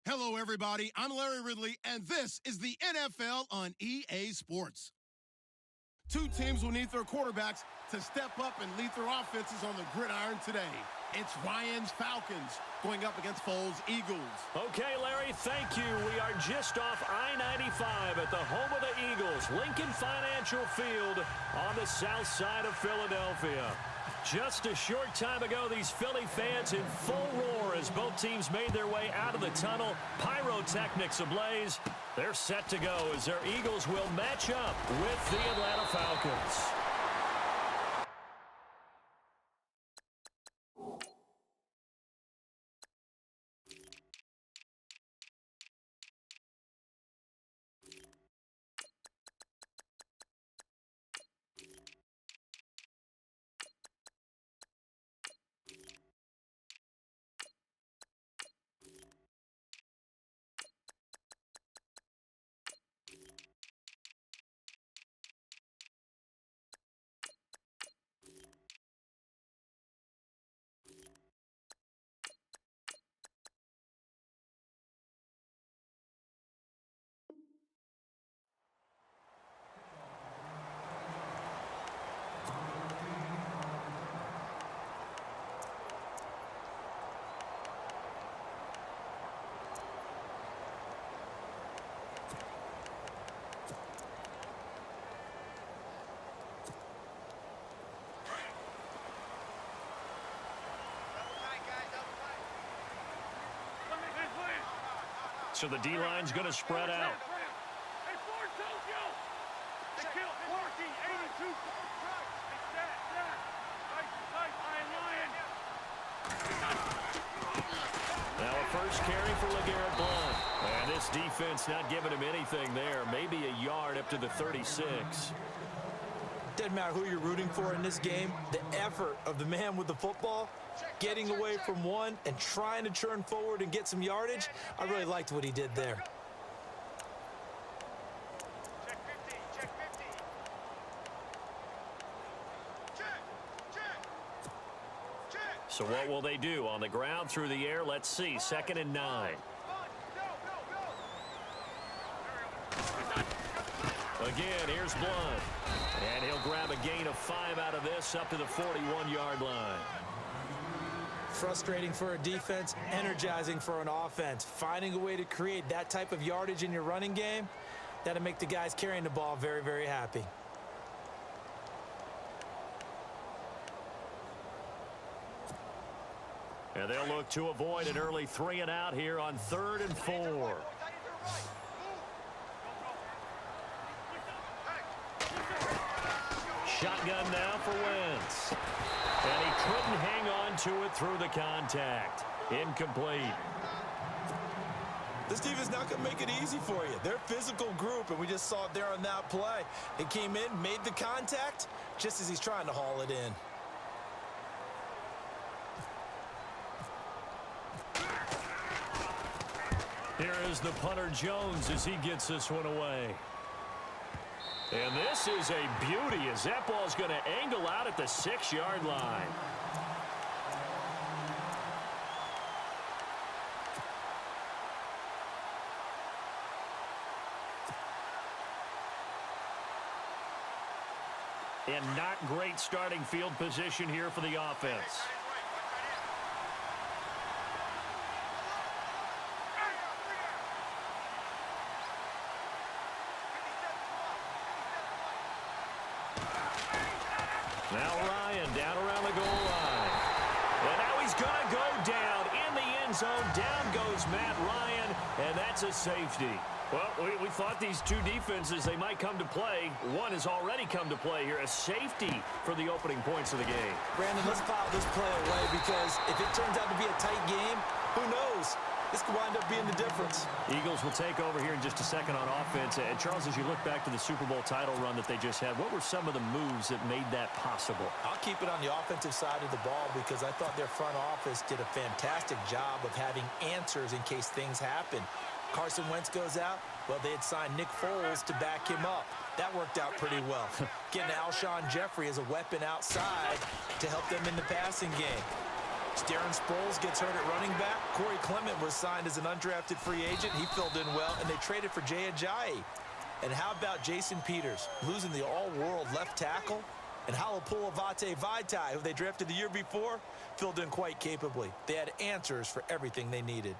Hello, everybody. I'm Larry Ridley, and this is the NFL on EA Sports. Two teams will need their quarterbacks to step up and lead their offenses on the gridiron today. It's Ryan's Falcons going up against Foles' Eagles. Okay, Larry, thank you. We are just off I-95 at the home of the Eagles, Lincoln Financial Field on the south side of Philadelphia. Just a short time ago, these Philly fans in full roar as both teams made their way out of the tunnel. Pyrotechnics ablaze. They're set to go as their Eagles will match up with the Atlanta Falcons. So the D-line's going to spread out. Now a first carry for LeGarrette Blount. And this defense not giving him anything there. Maybe a yard up to the 36. Doesn't matter who you're rooting for in this game. The effort of the man with the football, getting away from one and trying to churn forward and get some yardage, I really liked what he did there. Check 50, check 50. Check. So what will they do? On the ground, through the air, let's see. 2nd and 9. Again, here's Blount. And he'll grab a gain of 5 out of this up to the 41-yard line. Frustrating for a defense, energizing for an offense. Finding a way to create that type of yardage in your running game, that'll make the guys carrying the ball very, very happy. And they'll look to avoid an early 3 and out here on 3rd and 4. Shotgun now for Wentz. And he couldn't hang on to it through the contact. Incomplete. This defense not going to make it easy for you. They're a physical group, and we just saw it there on that play. It came in, made the contact, just as he's trying to haul it in. Here is the punter Jones as he gets this one away. And this is a beauty as that ball's going to angle out at the 6-yard line. And not great starting field position here for the offense. Now Ryan down around the goal line. And now he's going to go down in the end zone. Down goes Matt Ryan, and that's a safety. Well, we thought these two defenses, they might come to play. One has already come to play here, a safety for the opening points of the game. Brandon, let's file this play away because if it turns out to be a tight game, who knows? This could wind up being the difference. Eagles will take over here in just a second on offense. And Charles, as you look back to the Super Bowl title run that they just had, what were some of the moves that made that possible? I'll keep it on the offensive side of the ball because I thought their front office did a fantastic job of having answers in case things happen. Carson Wentz goes out. Well, they had signed Nick Foles to back him up. That worked out pretty well. Getting Alshon Jeffrey as a weapon outside to help them in the passing game. Str8 gets hurt at running back. Corey Clement was signed as an undrafted free agent. He filled in well, and they traded for Jay Ajayi. And how about Jason Peters, losing the all-world left tackle? And Halapoulivaati Vaitai, who they drafted the year before, filled in quite capably. They had answers for everything they needed.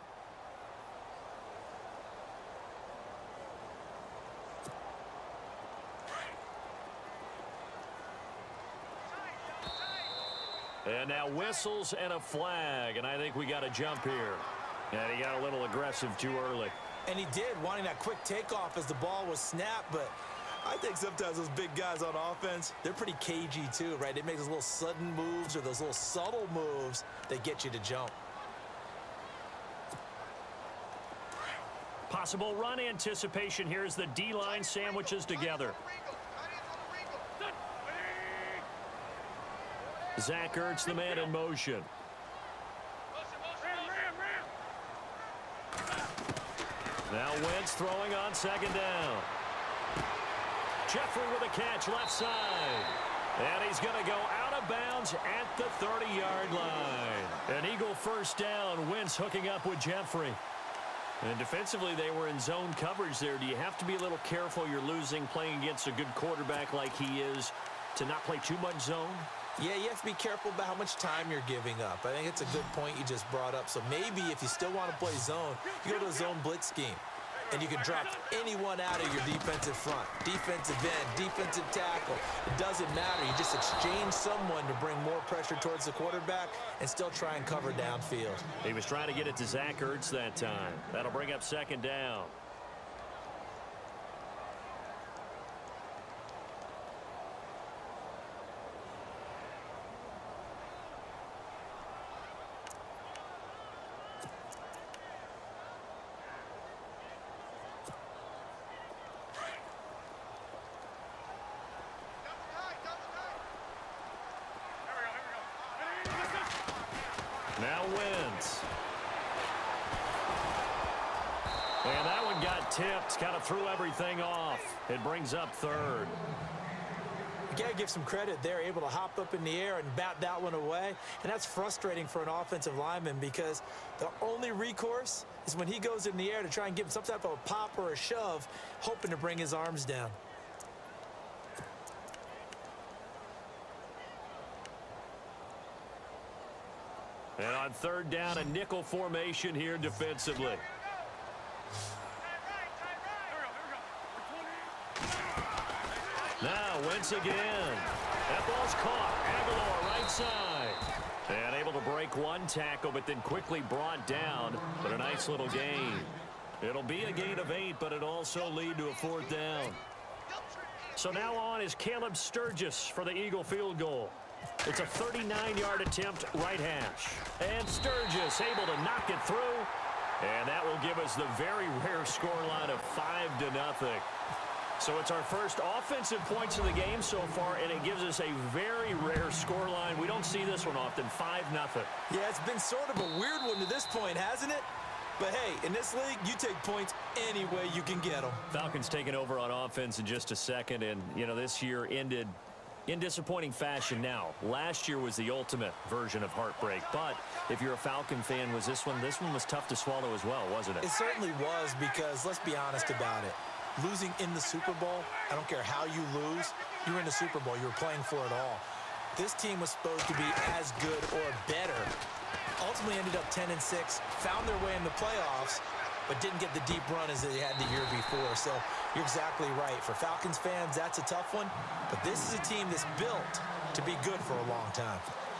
And now whistles and a flag, and I think we got a jump here. And he got a little aggressive too early. And he did, wanting that quick takeoff as the ball was snapped, but I think sometimes those big guys on offense, they're pretty cagey too, right? They make those little sudden moves or those little subtle moves that get you to jump. Possible run anticipation here as the D-line sandwiches together. Zach Ertz, the man in motion. Now Wentz throwing on second down. Jeffrey with a catch left side. And he's going to go out of bounds at the 30-yard line. An Eagle first down. Wentz hooking up with Jeffrey. And defensively, they were in zone coverage there. Do you have to be a little careful? You're losing playing against a good quarterback like he is to not play too much zone? Yeah, you have to be careful about how much time you're giving up. I think it's a good point you just brought up. So maybe if you still want to play zone, you go to a zone blitz scheme. And you can drop anyone out of your defensive front. Defensive end, defensive tackle. It doesn't matter. You just exchange someone to bring more pressure towards the quarterback and still try and cover downfield. He was trying to get it to Zach Ertz that time. That'll bring up second down. Now Wentz. And that one got tipped. Kind of threw everything off. It brings up third. You got to give some credit. They're able to hop up in the air and bat that one away. And that's frustrating for an offensive lineman because the only recourse is when he goes in the air to try and give him some type of a pop or a shove, hoping to bring his arms down. And on third down, a nickel formation here defensively. Now Wentz again. That ball's caught. Aguilar right side. And able to break one tackle, but then quickly brought down. But a nice little gain. It'll be a gain of 8, but it'll also lead to a fourth down. So now on is Caleb Sturgis for the Eagle field goal. It's a 39-yard attempt, right hash. And Sturgis able to knock it through. And that will give us the very rare scoreline of 5-0. So it's our first offensive points of the game so far, and it gives us a very rare scoreline. We don't see this one often, 5-0. Yeah, it's been sort of a weird one to this point, hasn't it? But hey, in this league, you take points any way you can get them. Falcons taking over on offense in just a second, and, you know, this year ended in disappointing fashion now. Last year was the ultimate version of heartbreak, but if you're a Falcon fan, was this one was tough to swallow as well, wasn't it? It certainly was because, let's be honest about it, losing in the Super Bowl, I don't care how you lose, you're in the Super Bowl, you were playing for it all. This team was supposed to be as good or better. Ultimately ended up 10-6, found their way in the playoffs, but didn't get the deep run as they had the year before. So you're exactly right. For Falcons fans, that's a tough one. But this is a team that's built to be good for a long time.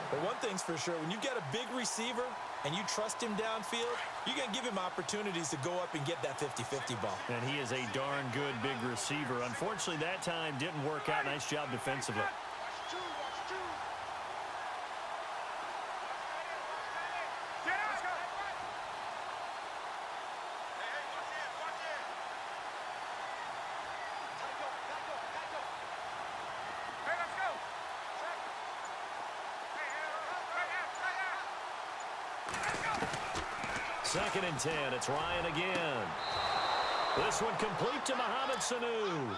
But one thing's for sure, when you've got a big receiver and you trust him downfield, you're going to give him opportunities to go up and get that 50-50 ball. And he is a darn good big receiver. Unfortunately, that time didn't work out. Nice job defensively. Second and 10. It's Ryan again. This one complete to Mohamed Sanu.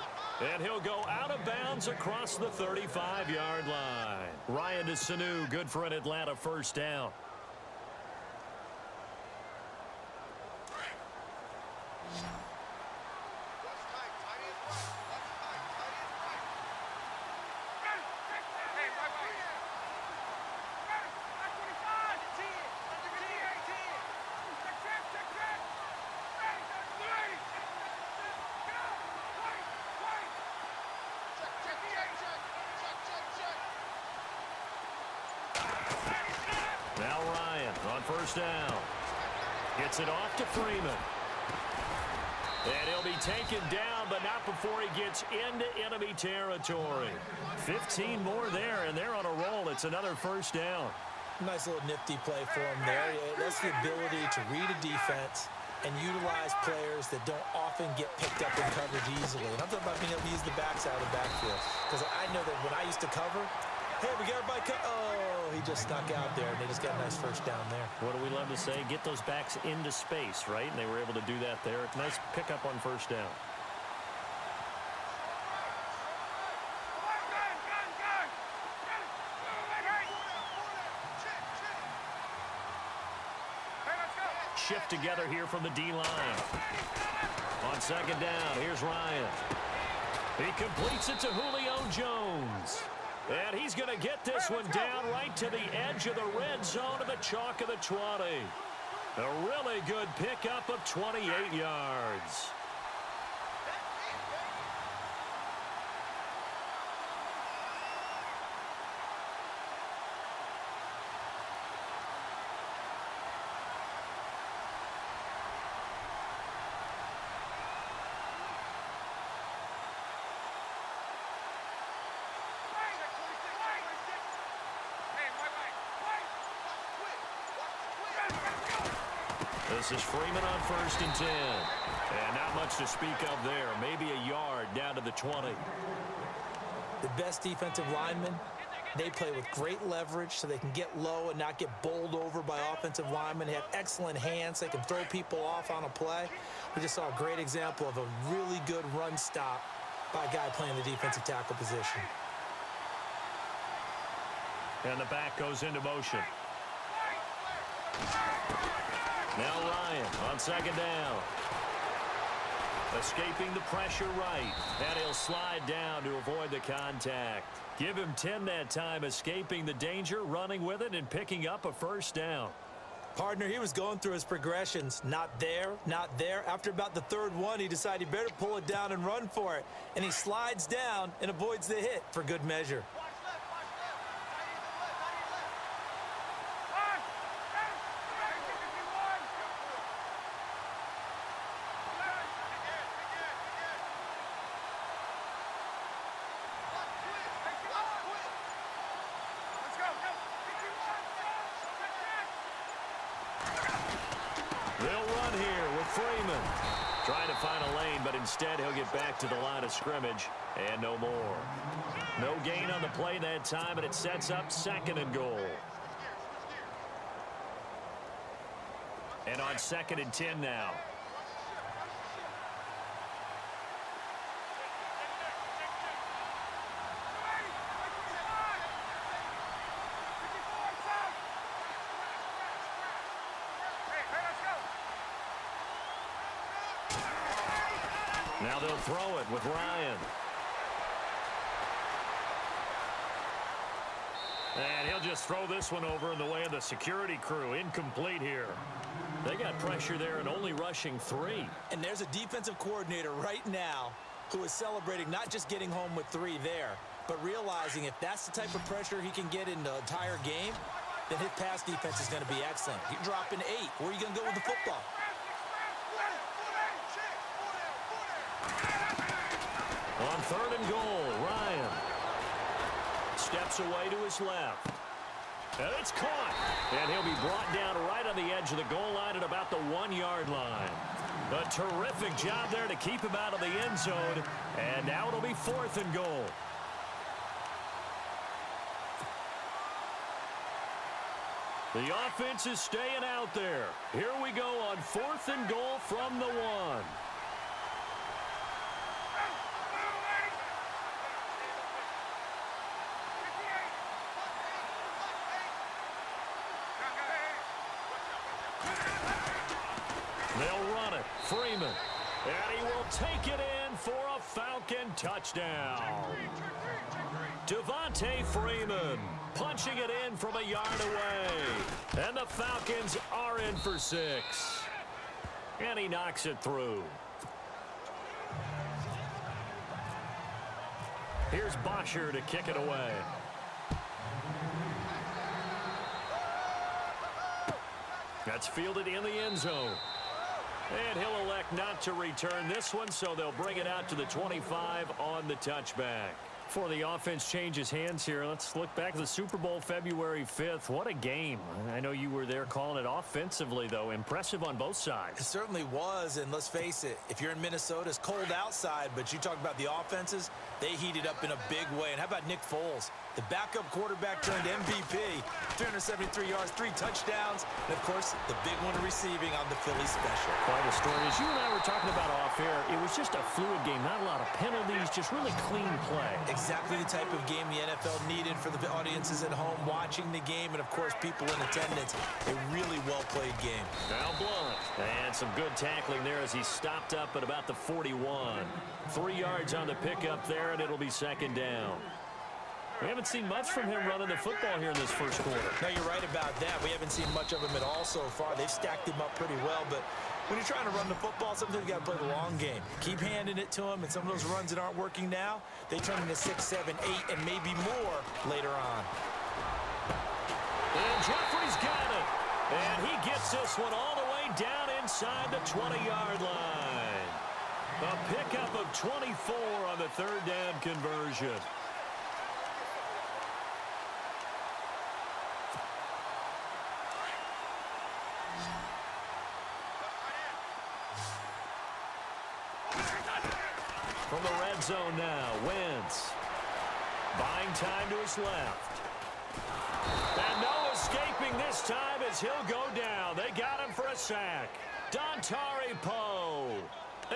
And he'll go out of bounds across the 35-yard line. Ryan to Sanu, good for an Atlanta first down. On first down. Gets it off to Freeman. And he'll be taken down, but not before he gets into enemy territory. 15 more there, and they're on a roll. It's another first down. Nice little nifty play for him there. That's the ability to read a defense and utilize players that don't often get picked up in coverage easily. And I'm talking about being able to use the backside of the backfield. Because I know that when I used to cover, hey, we got everybody oh, he just snuck out there, and they just got a nice first down there. What do we love to say? Get those backs into space, right? And they were able to do that there. Nice pickup on first down. Shift together here from the D-line. On second down, here's Ryan. He completes it to Julio Jones. And he's going to get this one down right to the edge of the red zone of the chalk of the 20. A really good pickup of 28 yards. This is Freeman on first and 10. And not much to speak of there. Maybe a yard down to the 20. The best defensive linemen, they play with great leverage so they can get low and not get bowled over by offensive linemen. They have excellent hands. They can throw people off on a play. We just saw a great example of a really good run stop by a guy playing the defensive tackle position. And the back goes into motion. Now Ryan on second down. Escaping the pressure right. And he'll slide down to avoid the contact. Give him 10 that time, escaping the danger, running with it, and picking up a first down. Partner, he was going through his progressions. Not there, not there. After about the third one, he decided he better pull it down and run for it. And he slides down and avoids the hit for good measure. They'll run here with Freeman. Trying to find a lane, but instead he'll get back to the line of scrimmage and no more. No gain on the play that time, and it sets up second and goal. And on second and 10 now. Now they'll throw it with Ryan. And he'll just throw this one over in the way of the security crew. Incomplete here. They got pressure there and only rushing 3. And there's a defensive coordinator right now who is celebrating not just getting home with 3 there, but realizing if that's the type of pressure he can get in the entire game, then his pass defense is going to be excellent. You're dropping 8. Where are you going to go with the football? On third and goal, Ryan steps away to his left. And it's caught. And he'll be brought down right on the edge of the goal line at about the 1-yard line. A terrific job there to keep him out of the end zone. And now it'll be fourth and goal. The offense is staying out there. Here we go on fourth and goal from the 1. They'll run it. Freeman. And he will take it in for a Falcon touchdown. Devontae Freeman punching it in from a yard away. And the Falcons are in for 6. And he knocks it through. Here's Bosher to kick it away. That's fielded in the end zone. And he'll elect not to return this one, so they'll bring it out to the 25 on the touchback. Before the offense changes hands here, let's look back at the Super Bowl February 5th. What a game. I know you were there calling it offensively, though. Impressive on both sides. It certainly was, and let's face it, if you're in Minnesota, it's cold outside, but you talk about the offenses, they heated up in a big way. And how about Nick Foles? The backup quarterback turned MVP, 373 yards, 3 touchdowns, and, of course, the big one receiving on the Philly special. Quite a story. As you and I were talking about off air, it was just a fluid game, not a lot of penalties, just really clean play. Exactly the type of game the NFL needed for the audiences at home watching the game, and, of course, people in attendance. A really well-played game. Now Blunt. And some good tackling there as he stopped up at about the 41. 3 yards on the pickup there, and it'll be second down. We haven't seen much from him running the football here in this first quarter. No, you're right about that. We haven't seen much of him at all so far. They've stacked him up pretty well, but when you're trying to run the football, sometimes you got to play the long game. Keep handing it to him, and some of those runs that aren't working now, they turn into 6, 7, 8, and maybe more later on. And Jeffrey's got it. And he gets this one all the way down inside the 20-yard line. A pickup of 24 on the third down conversion. From the red zone now, Wentz. Buying time to his left. And no escaping this time as he'll go down. They got him for a sack. Dontari Poe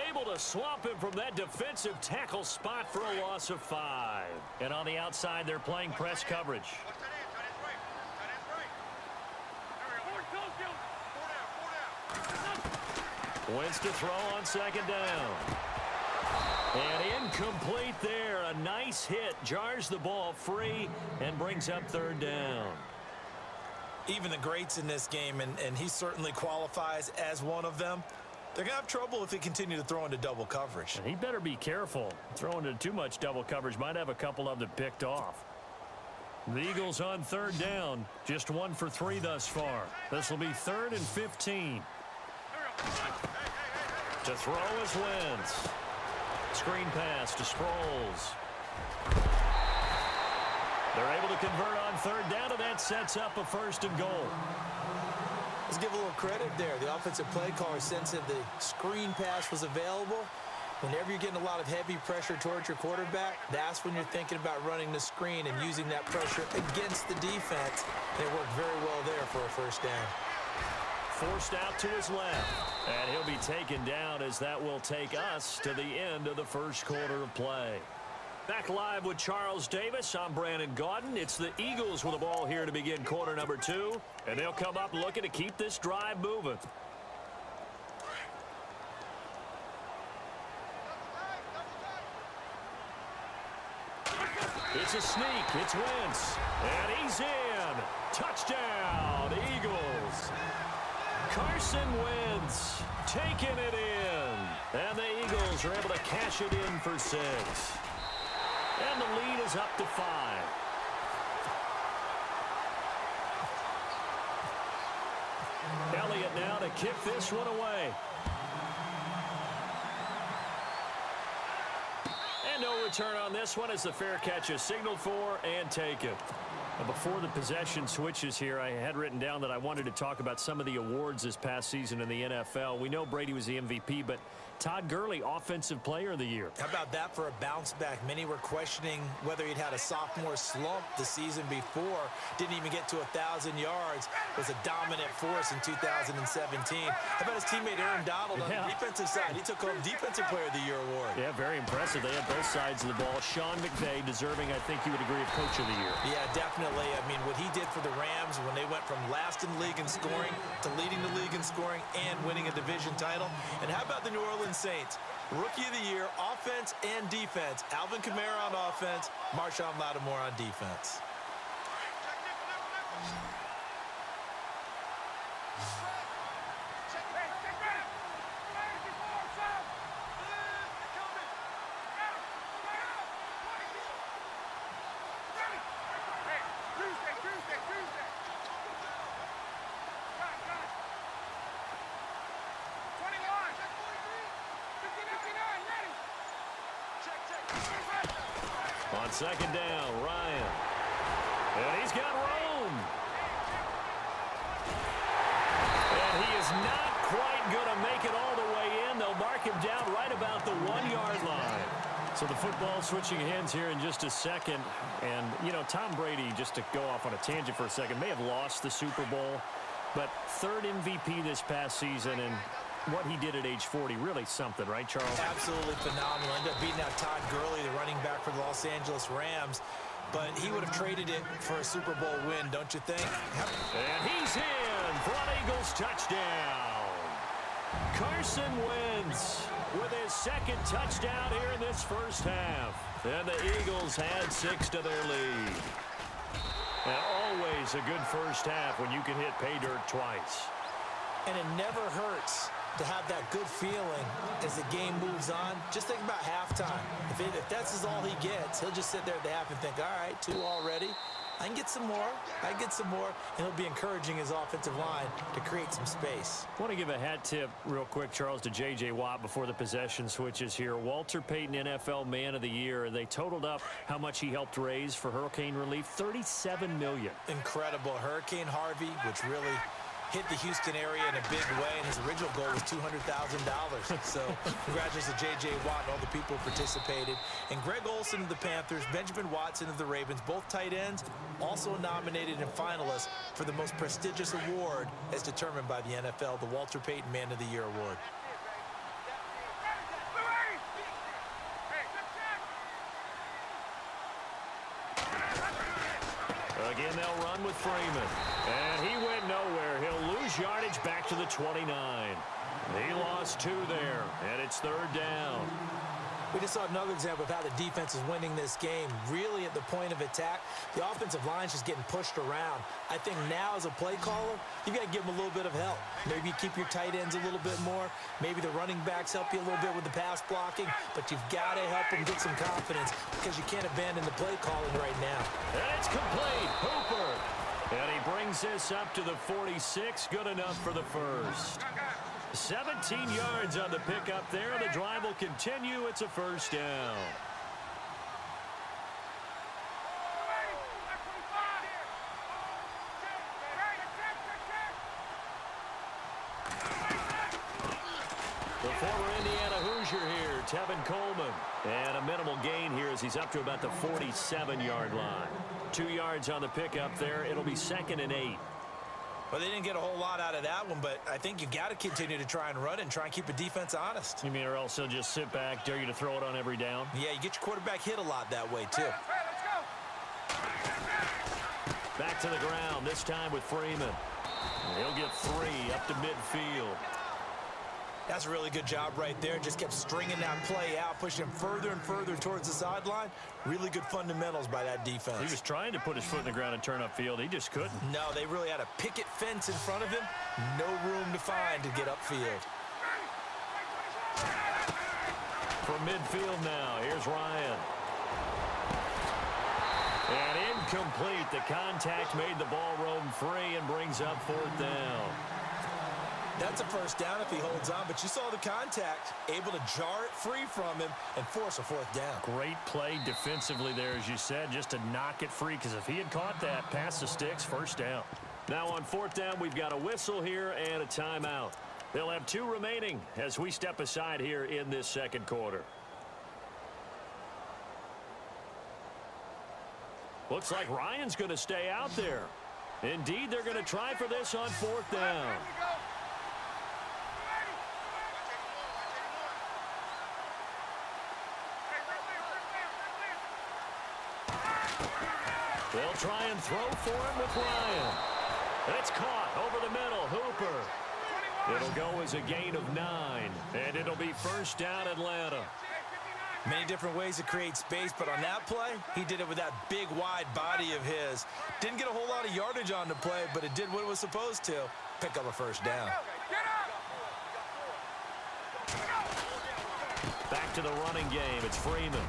able to swamp him from that defensive tackle spot for a loss of 5. And on the outside, they're playing press coverage. Wentz to throw on second down. And incomplete there. A nice hit. Jars the ball free and brings up third down. Even the greats in this game, and he certainly qualifies as one of them, they're going to have trouble if they continue to throw into double coverage. And he better be careful. Throwing into too much double coverage might have a couple of them picked off. The Eagles on third down. Just 1 for 3 thus far. This will be 3rd and 15. To throw is Wentz. Screen pass to Sproles. They're able to convert on third down, and that sets up a 1st and goal. Let's give a little credit there. The offensive play caller sensed that the screen pass was available. Whenever you're getting a lot of heavy pressure towards your quarterback, that's when you're thinking about running the screen and using that pressure against the defense. And it worked very well there for a 1st down. Forced out to his left. And he'll be taken down as that will take us to the end of the first quarter of play. Back live with Charles Davis. I'm Brandon Gaudin. It's the Eagles with the ball here to begin quarter number 2. And they'll come up looking to keep this drive moving. It's a sneak. It's Wentz. And he's in. Touchdown, Eagles. Carson Wentz taking it in. And the Eagles are able to cash it in for 6. And the lead is up to 5. Elliott now to kick this one away. And no return on this one as the fair catch is signaled for and taken. Before the possession switches here, I had written down that I wanted to talk about some of the awards this past season in the NFL. We know Brady was the MVP, but Todd Gurley, Offensive Player of the Year. How about that for a bounce back? Many were questioning whether he'd had a sophomore slump the season before. Didn't even get to 1,000 yards. Was a dominant force in 2017. How about his teammate Aaron Donald on the defensive side? He took home Defensive Player of the Year award. Yeah, very impressive. They had both sides of the ball. Sean McVay deserving, I think you would agree, of Coach of the Year. Yeah, definitely. I mean, what he did for the Rams when they went from last in the league in scoring to leading the league in scoring and winning a division title. And how about the New Orleans Saints? Rookie of the Year, offense and defense. Alvin Kamara on offense, Marshawn Lattimore on defense. On second down, Ryan. And he's got room. And he is not quite going to make it all the way in. They'll mark him down right about the 1-yard line. So the football switching hands here in just a second. And, you know, Tom Brady, just to go off on a tangent for a second, may have lost the Super Bowl. But third MVP this past season, and what he did at age 40, really something, right, Charles? Absolutely phenomenal. Ended up beating out Todd Gurley, the running back for the Los Angeles Rams. But he would have traded it for a Super Bowl win, don't you think? And he's in for an Eagles touchdown. Carson Wentz with his second touchdown here in this first half. And the Eagles had 6 to their lead. And always a good first half when you can hit pay dirt twice. And it never hurts to have that good feeling as the game moves on. Just think about halftime. If that's all he gets, he'll just sit there at the half and think, all right, 2 already. I can get some more. I can get some more. And he'll be encouraging his offensive line to create some space. I want to give a hat tip real quick, Charles, to J.J. Watt before the possession switches here. Walter Payton, NFL Man of the Year. They totaled up how much he helped raise for hurricane relief, $37 million. Incredible. Hurricane Harvey, which really hit the Houston area in a big way, and his original goal was $200,000. So congratulations to J.J. Watt and all the people who participated. And Greg Olsen of the Panthers, Benjamin Watson of the Ravens, both tight ends, also nominated and finalists for the most prestigious award as determined by the NFL, the Walter Payton Man of the Year Award. Again, they'll run with Freeman. And he went nowhere. He'll lose yardage back to the 29. He lost 2 there, and it's third down. We just saw another example of how the defense is winning this game. Really at the point of attack, the offensive line's just getting pushed around. I think now as a play caller, you've got to give them a little bit of help. Maybe you keep your tight ends a little bit more. Maybe the running backs help you a little bit with the pass blocking. But you've got to help them get some confidence because you can't abandon the play calling right now. And it's complete. Hooper. And he brings this up to the 46. Good enough for the first. 17 yards on the pickup there. The drive will continue. It's a first down. The former Indiana Hoosier here, Tevin Coleman. And a minimal gain here as he's up to about the 47-yard line. 2 yards on the pickup there. It'll be 2nd and 8. Well, they didn't get a whole lot out of that one, but I think you've got to continue to try and run and try and keep the defense honest. You mean or else they'll just sit back, dare you to throw it on every down? Yeah, you get your quarterback hit a lot that way, too. Back to the ground, this time with Freeman. He'll get 3 up to midfield. That's a really good job right there. Just kept stringing that play out, pushing him further and further towards the sideline. Really good fundamentals by that defense. He was trying to put his foot in the ground and turn upfield. He just couldn't. No, they really had a picket fence in front of him. No room to find to get upfield. From midfield now, here's Ryan. And incomplete. The contact made the ball roam free and brings up 4th down. That's a first down if he holds on, but you saw the contact, able to jar it free from him and force a 4th down. Great play defensively there, as you said, just to knock it free, because if he had caught that, past the sticks, first down. Now on 4th down, we've got a whistle here and a timeout. They'll have 2 remaining as we step aside here in this second quarter. Looks like Ryan's going to stay out there. Indeed, they're going to try for this on 4th down. They'll try and throw for him with Ryan. It's caught over the middle. Hooper. It'll go as a gain of 9, and it'll be first down Atlanta. Many different ways to create space, but on that play, he did it with that big, wide body of his. Didn't get a whole lot of yardage on the play, but it did what it was supposed to. Pick up a first down. Back to the running game. It's Freeman.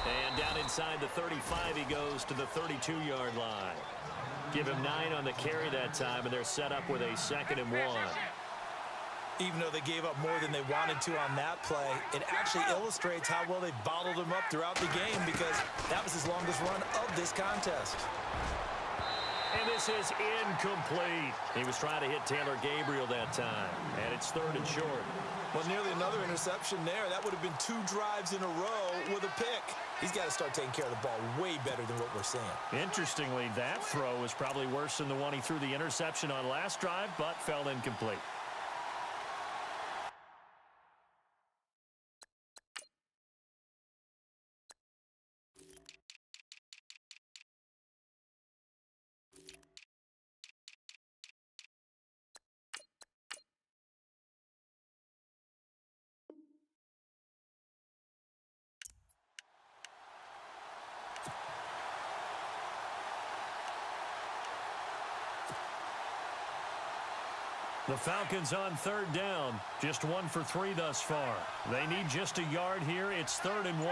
And down inside the 35, he goes to the 32-yard line. Give him 9 on the carry that time, and they're set up with a 2nd and 1. Even though they gave up more than they wanted to on that play, it actually illustrates how well they bottled him up throughout the game because that was his longest run of this contest. And this is incomplete. He was trying to hit Taylor Gabriel that time, and it's 3rd and short. Well, nearly another interception there. That would have been 2 drives in a row with a pick. He's got to start taking care of the ball way better than what we're seeing. Interestingly, that throw was probably worse than the one he threw the interception on last drive, but fell incomplete. The Falcons on 3rd down. Just 1 for 3 thus far. They need just a yard here. It's 3rd and 1.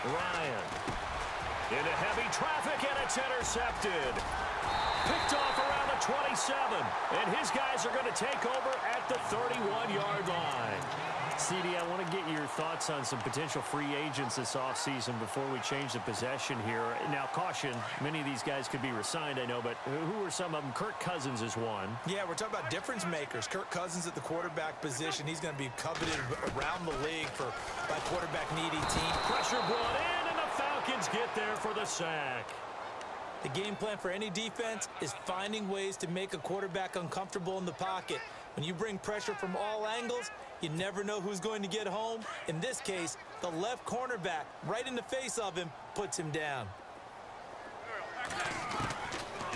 Ryan. Into heavy traffic, and it's intercepted. Picked off around the 27. And his guys are going to take over at the 31-yard line. CD, I want to get your thoughts on some potential free agents this offseason before we change the possession here. Now, caution, many of these guys could be re-signed, I know, but who are some of them? Kirk Cousins is one. Yeah, we're talking about difference makers. Kirk Cousins at the quarterback position. He's going to be coveted around the league for by quarterback-needy team. Pressure brought in, and the Falcons get there for the sack. The game plan for any defense is finding ways to make a quarterback uncomfortable in the pocket. When you bring pressure from all angles, you never know who's going to get home. In this case, the left cornerback, right in the face of him, puts him down.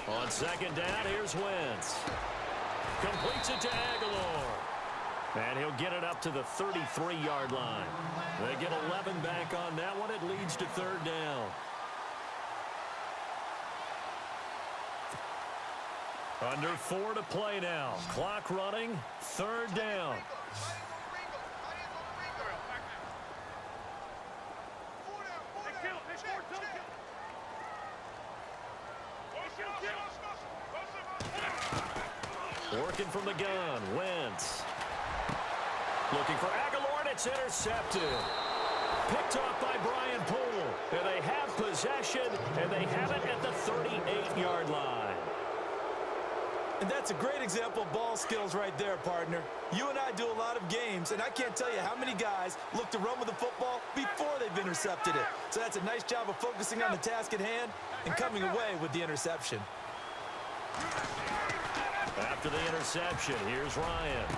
On 2nd down, here's Wentz. Completes it to Aguilar. And he'll get it up to the 33-yard line. They get 11 back on that one. It leads to 3rd down. Under 4 to play now. Clock running. 3rd down. Working from the gun. Wentz. Looking for Aguilar, and it's intercepted. Picked off by Brian Poole. And they have possession, and they have it at the 38-yard line. And that's a great example of ball skills right there, partner. You and I do a lot of games, and I can't tell you how many guys look to run with the football before they've intercepted it. So that's a nice job of focusing on the task at hand and coming away with the interception. After the interception, here's Ryan.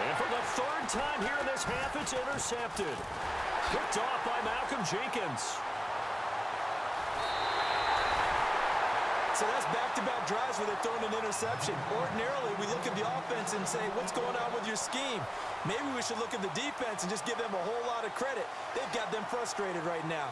And for the 3rd time here in this half, it's intercepted. Picked off by Malcolm Jenkins. So that's back-to-back drives where they're throwing an interception. Ordinarily, we look at the offense and say, what's going on with your scheme? Maybe we should look at the defense and just give them a whole lot of credit. They've got them frustrated right now.